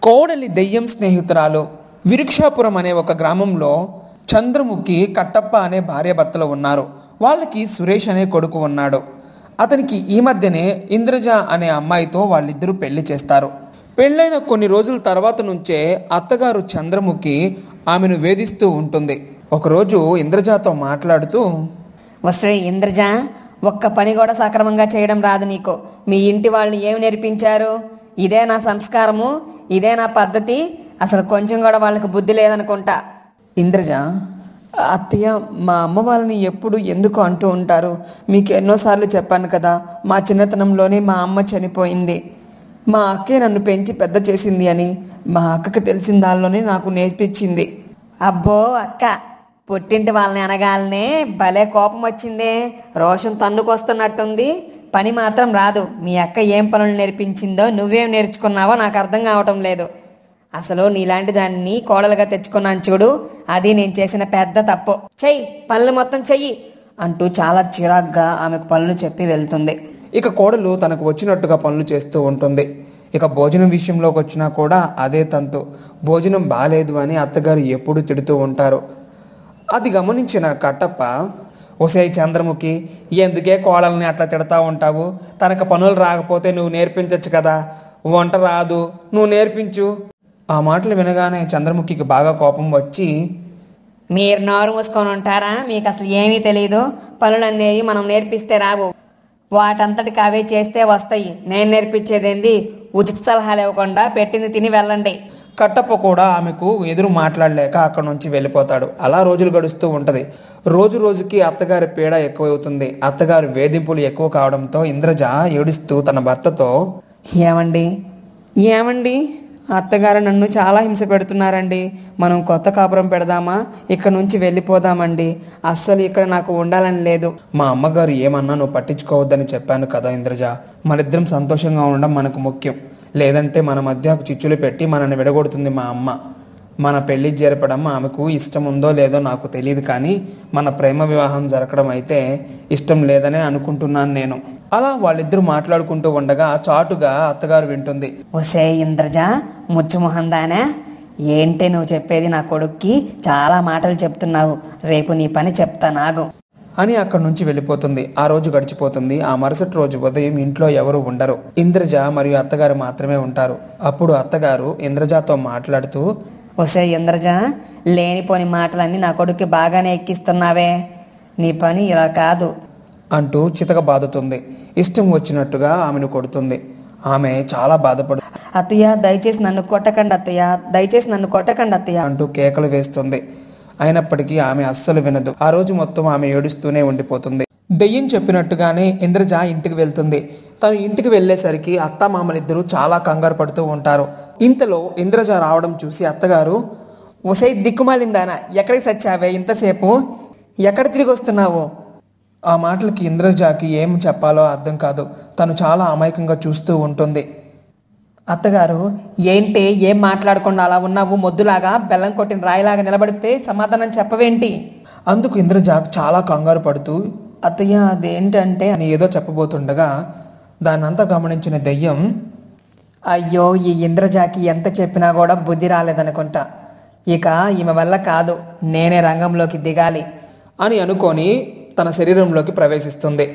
కోడలి దెయ్యం స్నేహితురాలు. విరుక్షాపురం అనే ఒక గ్రామంలో చంద్రముఖి, కట్టప్ప అనే భార్యాభర్తలు ఉన్నారు. వాళ్ళకి సురేష్ అనే కొడుకు ఉన్నాడు. అతనికి ఈ మధ్యనే ఇంద్రజ అనే అమ్మాయితో వాళ్ళిద్దరూ పెళ్లి చేస్తారు. పెళ్ళైన కొన్ని రోజుల తర్వాత నుంచే అత్తగారు చంద్రముఖి ఆమెను వేధిస్తూ ఉంటుంది. ఒకరోజు ఇంద్రజతో మాట్లాడుతూ, వస్తే ఇంద్రజ, ఒక్క పని కూడా సక్రమంగా చేయడం రాదు నీకు. మీ ఇంటి వాళ్ళు ఏమి నేర్పించారు? ఇదే నా సంస్కారము, ఇదే నా పద్ధతి. అసలు కొంచెం కూడా వాళ్ళకి బుద్ధి లేదనుకుంటా. ఇంద్రజ, అత్తయ్య, మా అమ్మ వాళ్ళని ఎప్పుడు ఎందుకు అంటూ ఉంటారు? మీకు ఎన్నోసార్లు చెప్పాను కదా, మా చిన్నతనంలోనే మా అమ్మ చనిపోయింది. మా అక్కే నన్ను పెంచి పెద్ద చేసింది అని. మా అక్కకి తెలిసిన దానిలోనే నాకు నేర్పించింది. అబ్బో అక్క, పుట్టింటి వాళ్ళని అనగాలనే భలే కోపం వచ్చిందే. రోషం తన్నుకొస్తున్నట్టుంది. పని మాత్రం రాదు. మీ అక్క ఏం పనులు నేర్పించిందో నువ్వేం నేర్చుకున్నావో నాకు అర్థం కావటం లేదు. అసలు నీలాంటి దాన్ని కోడలుగా తెచ్చుకున్నాను చూడు, అది నేను చేసిన పెద్ద తప్పు. చెయ్యి, పనులు మొత్తం చెయ్యి అంటూ చాలా చిరాగ్గా ఆమెకు పనులు చెప్పి వెళ్తుంది. ఇక కోడలు తనకు వచ్చినట్టుగా పనులు చేస్తూ ఉంటుంది. ఇక భోజనం విషయంలోకి వచ్చినా కూడా అదే తంతు. భోజనం బాగాలేదు అని అత్తగారు ఎప్పుడు తిడుతూ ఉంటారు. అది గమనించిన కట్టప్ప, ఒసేయ్ చంద్రముఖి, ఎందుకే కోడల్ని అట్లా తిడతా ఉంటావు? తనకు పనులు రాకపోతే నువ్వు నేర్పించచ్చు కదా. వంట రాదు, నువ్వు నేర్పించు. ఆ మాటలు వినగానే చంద్రముఖికి బాగా కోపం వచ్చి, మీరు నోరు మూసుకొని ఉంటారా? మీకు అసలు ఏమీ తెలియదు. పనులనేవి మనం నేర్పిస్తే రావు, వాటంతటికి అవే చేస్తే వస్తాయి. నేను నేర్పించేదేంది? ఉచిత సలహాలు ఇవ్వకుండా పెట్టింది తిని వెళ్ళండి. కట్టప్ప కూడా ఆమెకు ఎదురు మాట్లాడలేక అక్కడి నుంచి వెళ్ళిపోతాడు. అలా రోజులు గడుస్తూ ఉంటుంది. రోజు రోజుకి అత్తగారి పీడ ఎక్కువవుతుంది. అత్తగారి వేధింపులు ఎక్కువ కావడంతో ఇంద్రజ ఏడుస్తూ తన భర్తతో, ఏమండి, అత్తగారు నన్ను చాలా హింస పెడుతున్నారండి. మనం కొత్త కాపురం పెడదామా? ఇక్కడ నుంచి వెళ్ళిపోదామండి. అస్సలు ఇక్కడ నాకు ఉండాలని లేదు. మా అమ్మగారు ఏమన్నా నువ్వు పట్టించుకోవద్దని చెప్పాను కదా ఇంద్రజ. మనిద్దరం సంతోషంగా ఉండడం మనకు ముఖ్యం. లేదంటే మన మధ్య చిచ్చులు పెట్టి మనల్ని విడగొడుతుంది మా అమ్మ. మన పెళ్లి జరపడం ఆమెకు ఇష్టం ఉందో లేదో నాకు తెలియదు, కానీ మన ప్రేమ వివాహం జరగడం అయితే ఇష్టం లేదనే అనుకుంటున్నాను నేను. అలా వాళ్ళిద్దరూ మాట్లాడుకుంటూ ఉండగా చాటుగా అత్తగారు వింటుంది. ఒసే ఇంద్రజ, ముచ్చుమొహందానా, ఏంటి నువ్వు చెప్పేది? నా కొడుక్కి చాలా మాటలు చెప్తున్నావు. రేపు నీ పని చెప్తా నాగు అని అక్కడి నుంచి వెళ్ళిపోతుంది. ఆ రోజు గడిచిపోతుంది. ఆ మరుసటి రోజు ఉదయం ఇంట్లో ఎవరు ఉండరు. ఇంద్రజ మరియు అత్తగారు మాత్రమే ఉంటారు. అప్పుడు అత్తగారు ఇంద్రజతో మాట్లాడుతూ, ఒసే ఇంద్రజ, లేనిపోని మాటలన్నీ నా కొడుక్కి బాగానే ఎక్కిస్తున్నావే. నీ పని ఇలా కాదు అంటూ చితక బాదుతుంది. ఇష్టం వచ్చినట్టుగా ఆమెను కొడుతుంది. ఆమె చాలా బాధపడు, అత్తయ్య దయచేసి నన్ను కొట్టకండి అత్తయ్య, దయచేసి నన్ను కొట్టకండి అత్తయ్య అంటూ కేకలు వేస్తుంది. అయినప్పటికీ ఆమె అస్సలు వినదు. ఆ రోజు మొత్తం ఆమె ఏడుస్తూనే ఉండిపోతుంది. దెయ్యం చెప్పినట్టుగానే ఇంద్రజ ఇంటికి వెళ్తుంది. తను ఇంటికి వెళ్ళేసరికి అత్తమామలిద్దరూ చాలా కంగారు పడుతూ ఉంటారు. ఇంతలో ఇంద్రజ రావడం చూసి అత్తగారు, ఒసై దిక్కుమాలిందానా, ఎక్కడికి సచ్చావే? ఇంతసేపు ఎక్కడ తిరిగి వస్తున్నావు? ఆ మాటలకి ఇంద్రజకి ఏం చెప్పాలో అర్థం కాదు. తను చాలా అమాయకంగా చూస్తూ ఉంటుంది. అత్తగారు, ఏంటి ఏం మాట్లాడకుండా అలా ఉన్నావు? మొద్దులాగా బెల్లం కొట్టిన రాయిలాగా నిలబడితే సమాధానం చెప్పవేంటి? అందుకు ఇంద్రజ చాలా కంగారు పడుతూ, అత్తయ్య అదేంటంటే అని ఏదో చెప్పబోతుండగా దాన్నంతా గమనించిన దెయ్యం, అయ్యో, ఈ ఇంద్రజకి ఎంత చెప్పినా కూడా బుద్ధి రాలేదనుకుంటా. ఇక ఈమె వల్ల కాదు, నేనే రంగంలోకి దిగాలి అని అనుకొని తన శరీరంలోకి ప్రవేశిస్తుంది.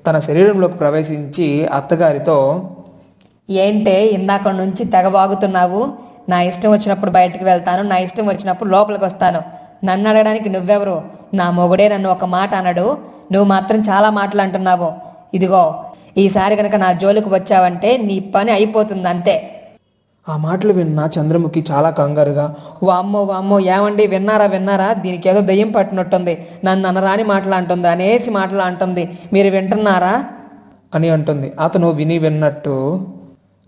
తన శరీరంలోకి ప్రవేశించి అత్తగారితో, ఏంటే ఇందాక నుంచి తెగవాగుతున్నావు? నా ఇష్టం వచ్చినప్పుడు బయటకు వెళ్తాను, నా ఇష్టం వచ్చినప్పుడు లోపలికి వస్తాను. నన్ను అడగడానికి నువ్వెవరు? నా మొగుడే నన్ను ఒక మాట అనడు, నువ్వు మాత్రం చాలా మాటలు అంటున్నావు. ఇదిగో, ఈసారి కనుక నా జోలికి వచ్చావంటే నీ పని అయిపోతుంది అంతే. ఆ మాటలు విన్న చంద్రముఖి చాలా కంగారుగా, వామ్మో వామ్మో, ఏమండి, విన్నారా? దీనికి ఏదో దెయ్యం పట్టినట్టుంది, నన్ను అనరాని మాటలు అంటుంది, అనేసి మాటలు అంటుంది, మీరు వింటున్నారా అని అంటుంది. అతను విన్నట్టు,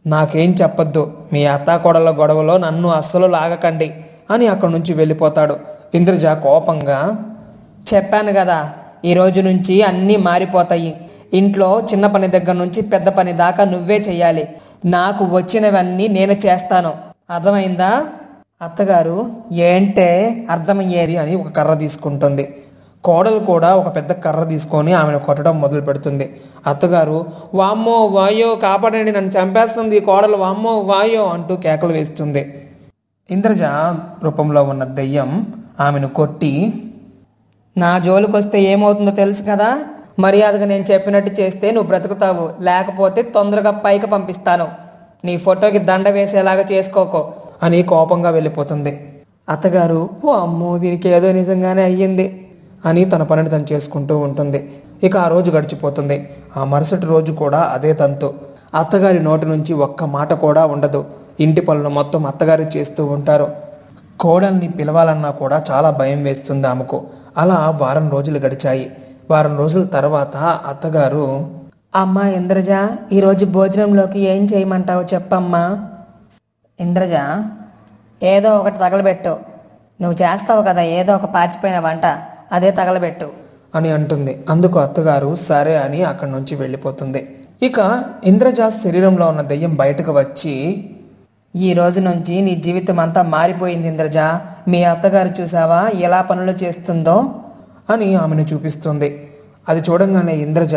నాకేం చెప్పొద్దు, మీ అత్తాకోడళ్ళ గొడవలో నన్ను అస్సలు లాగకండి అని అక్కడి నుంచి వెళ్ళిపోతాడు. ఇంద్రజ కోపంగా, చెప్పాను కదా, ఈ రోజు నుంచి అన్నీ మారిపోతాయి. ఇంట్లో చిన్న పని దగ్గర నుంచి పెద్ద పని దాకా నువ్వే చెయ్యాలి. నాకు వచ్చినవన్నీ నేను చేస్తాను, అర్థమైందా? అత్తగారు, ఏంటే అర్థమయ్యేది అని ఒక కర్ర తీసుకుంటుంది. కోడలు కూడా ఒక పెద్ద కర్ర తీసుకొని ఆమెను కొట్టడం మొదలు పెడుతుంది. అత్తగారు వామ్మో వాయో కాపాడండి, నన్ను చంపేస్తుంది కోడలు, వామ్మో వాయో అంటూ కేకలు వేస్తుంది. ఇంద్రజ రూపంలో ఉన్న దెయ్యం ఆమెను కొట్టి, నా జోలికొస్తే ఏమవుతుందో తెలుసు కదా, మర్యాదగా నేను చెప్పినట్టు చేస్తే నువ్వు బ్రతుకుతావు, లేకపోతే తొందరగా పైకి పంపిస్తాను, నీ ఫోటోకి దండ వేసేలాగా చేసుకోకో అని కోపంగా వెళ్ళిపోతుంది. అత్తగారు ఓ అమ్మో దీనికి ఏదో నిజంగానే అయ్యింది అని తన పనిని తను చేసుకుంటూ ఉంటుంది. ఇక ఆ రోజు గడిచిపోతుంది. ఆ మరుసటి రోజు కూడా అదే తంతు. అత్తగారి నోటి నుంచి ఒక్క మాట కూడా ఉండదు. ఇంటి పనులు మొత్తం అత్తగారు చేస్తూ ఉంటారు. కోడల్ని పిలవాలన్నా కూడా చాలా భయం వేస్తుంది ఆమెకు. అలా వారం రోజులు గడిచాయి. వారం రోజుల తర్వాత అత్తగారు, అమ్మా ఇంద్రజ, ఈరోజు భోజనంలోకి ఏం చేయమంటావు చెప్పమ్మా. ఇంద్రజ, ఏదో ఒకటి తగలబెట్టు, నువ్వు చేస్తావు కదా ఏదో ఒక పాచిపోయిన వంట, అదే తగలబెట్టు అని అంటుంది. అందుకు అత్తగారు సరే అని అక్కడి నుంచి వెళ్ళిపోతుంది. ఇక ఇంద్రజ శరీరంలో ఉన్న దెయ్యం బయటకు వచ్చి, ఈ రోజు నుంచి నీ జీవితం అంతా మారిపోయింది ఇంద్రజ, మీ అత్తగారు చూసావా ఎలా పనులు చేస్తుందో అని ఆమెను చూపిస్తుంది. అది చూడంగానే ఇంద్రజ,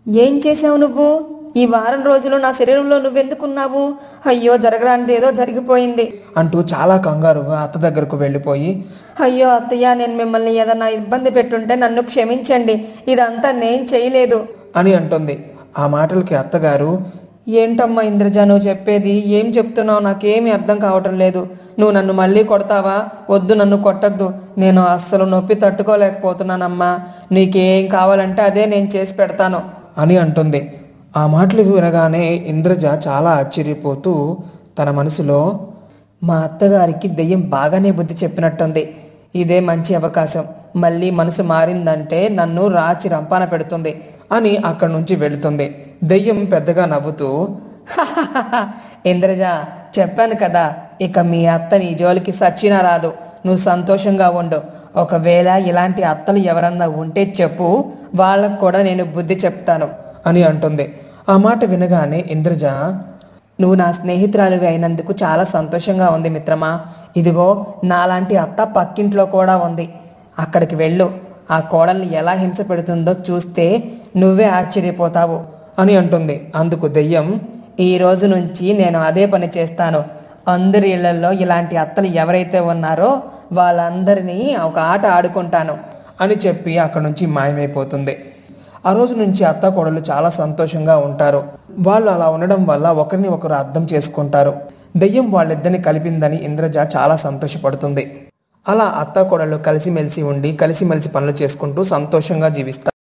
ఏం చేసావు నువ్వు, ఈ వారం రోజులు నా శరీరంలో నువ్వెందుకున్నావు, అయ్యో జరగరానిది ఏదో జరిగిపోయింది అంటూ చాలా కంగారుగా అత్త దగ్గరకు వెళ్ళిపోయి, అయ్యో అత్తయ్య, నేను మిమ్మల్ని ఏదన్నా ఇబ్బంది పెట్టుంటే నన్ను క్షమించండి, ఇదంతా నేను చేయలేదు అని అంటుంది. ఆ మాటలకి అత్తగారు, ఏంటమ్మా ఇంద్రజ నువ్వు చెప్పేది, ఏం చెప్తున్నావు, నాకేమీ అర్థం కావటం లేదు, నువ్వు నన్ను మళ్ళీ కొడతావా, వద్దు నన్ను కొట్టద్దు, నేను అస్సలు నొప్పి తట్టుకోలేకపోతున్నానమ్మా, నీకేం కావాలంటే అదే నేను చేసి పెడతాను అని అంటుంది. ఆ మాటలు వినగానే ఇంద్రజ చాలా ఆశ్చర్యపోతూ తన మనసులో, మా అత్తగారికి దెయ్యం బాగానే బుద్ధి చెప్పినట్టుంది, ఇదే మంచి అవకాశం, మళ్ళీ మనసు మారిందంటే నన్ను రాచి రంపాన పెడుతుంది అని అక్కడి నుంచి వెళుతుంది. దెయ్యం పెద్దగా నవ్వుతూ, ఇంద్రజ చెప్పాను కదా, ఇక మీ అత్త నీ జోలికి సచ్చినా రాదు, నువ్వు సంతోషంగా ఉండు, ఒకవేళ ఇలాంటి అత్తలు ఎవరన్నా ఉంటే చెప్పు, వాళ్ళకు కూడా నేను బుద్ధి చెప్తాను అని అంటుంది. ఆ మాట వినగానే ఇంద్రజ, నువ్వు నా స్నేహితురాలివి అయినందుకు చాలా సంతోషంగా ఉంది మిత్రమా, ఇదిగో నాలాంటి అత్త పక్కింట్లో కూడా ఉంది, అక్కడికి వెళ్ళు, ఆ కోడల్ని ఎలా హింస పెడుతుందో చూస్తే నువ్వే ఆశ్చర్యపోతావు అని అంటుంది. అందుకు దెయ్యం, ఈ రోజు నుంచి నేను అదే పని చేస్తాను, అందరి ఇళ్లలో ఇలాంటి అత్తలు ఎవరైతే ఉన్నారో వాళ్ళందరినీ ఒక ఆట ఆడుకుంటాను అని చెప్పి అక్కడి నుంచి మాయమైపోతుంది. ఆ రోజు నుంచి అత్త కోడలు చాలా సంతోషంగా ఉంటారు. వాళ్ళు అలా ఉండడం వల్ల ఒకరిని ఒకరు అర్థం చేసుకుంటారు. దెయ్యం వాళ్ళిద్దరిని కలిపిందని ఇంద్రజ చాలా సంతోషపడుతుంది. అలా అత్త కోడలు కలిసిమెలిసి ఉండి కలిసిమెలిసి పనులు చేసుకుంటూ సంతోషంగా జీవిస్తారు.